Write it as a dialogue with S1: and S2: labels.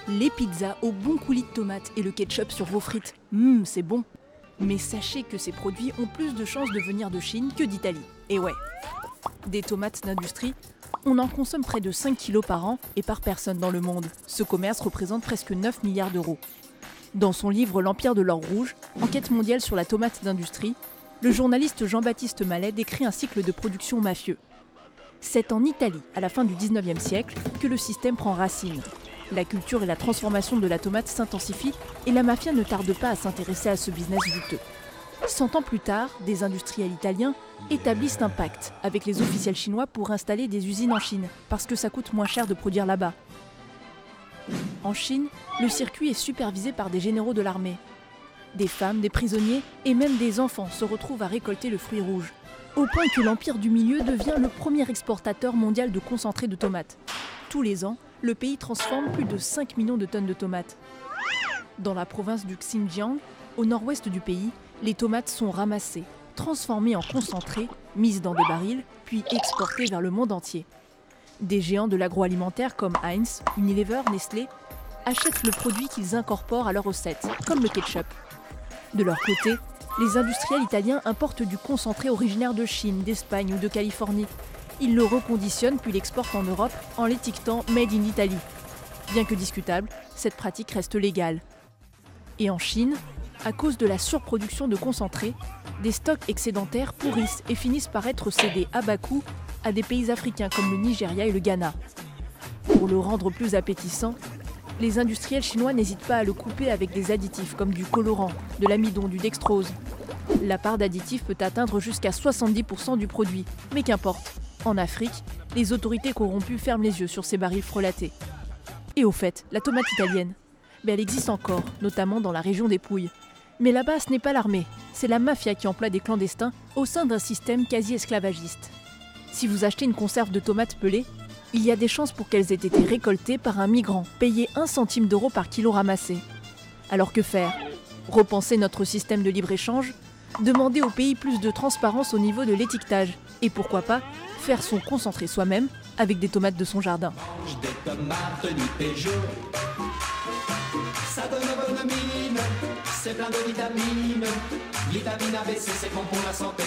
S1: Les pizzas au bon coulis de tomates et le ketchup sur vos frites. C'est bon. Mais sachez que ces produits ont plus de chances de venir de Chine que d'Italie. Et ouais, des tomates d'industrie, on en consomme près de 5 kilos par an et par personne dans le monde. Ce commerce représente presque 9 milliards d'euros. Dans son livre L'Empire de l'or rouge, enquête mondiale sur la tomate d'industrie, le journaliste Jean-Baptiste Mallet décrit un cycle de production mafieux. C'est en Italie, à la fin du 19e siècle, que le système prend racine. La culture et la transformation de la tomate s'intensifient et la mafia ne tarde pas à s'intéresser à ce business juteux. 100 ans plus tard, des industriels italiens établissent un pacte avec les officiels chinois pour installer des usines en Chine, parce que ça coûte moins cher de produire là-bas. En Chine, le circuit est supervisé par des généraux de l'armée. Des femmes, des prisonniers et même des enfants se retrouvent à récolter le fruit rouge, au point que l'Empire du Milieu devient le premier exportateur mondial de concentré de tomates. Tous les ans, le pays transforme plus de 5 millions de tonnes de tomates. Dans la province du Xinjiang, au nord-ouest du pays, les tomates sont ramassées, transformées en concentré, mises dans des barils, puis exportées vers le monde entier. Des géants de l'agroalimentaire comme Heinz, Unilever, Nestlé achètent le produit qu'ils incorporent à leurs recettes, comme le ketchup. De leur côté, les industriels italiens importent du concentré originaire de Chine, d'Espagne ou de Californie. Ils le reconditionnent puis l'exportent en Europe en l'étiquetant « Made in Italy ». Bien que discutable, cette pratique reste légale. Et en Chine, à cause de la surproduction de concentré, des stocks excédentaires pourrissent et finissent par être cédés à bas coût à des pays africains comme le Nigeria et le Ghana. Pour le rendre plus appétissant, les industriels chinois n'hésitent pas à le couper avec des additifs comme du colorant, de l'amidon, du dextrose. La part d'additifs peut atteindre jusqu'à 70% du produit, mais qu'importe. En Afrique, les autorités corrompues ferment les yeux sur ces barils frelatés. Et au fait, la tomate italienne, elle existe encore, notamment dans la région des Pouilles. Mais là-bas, ce n'est pas l'armée, c'est la mafia qui emploie des clandestins au sein d'un système quasi esclavagiste. Si vous achetez une conserve de tomates pelées, il y a des chances pour qu'elles aient été récoltées par un migrant, payé 1 centime d'euro par kilo ramassé. Alors que faire? Repenser notre système de libre-échange? Demander au pays plus de transparence au niveau de l'étiquetage? Et pourquoi pas faire son concentré soi-même avec des tomates de son jardin?
S2: Mange des tomates du Peugeot. Ça donne bonne mine, c'est plein de vitamines. Vitamine ABC, c'est bon pour la santé.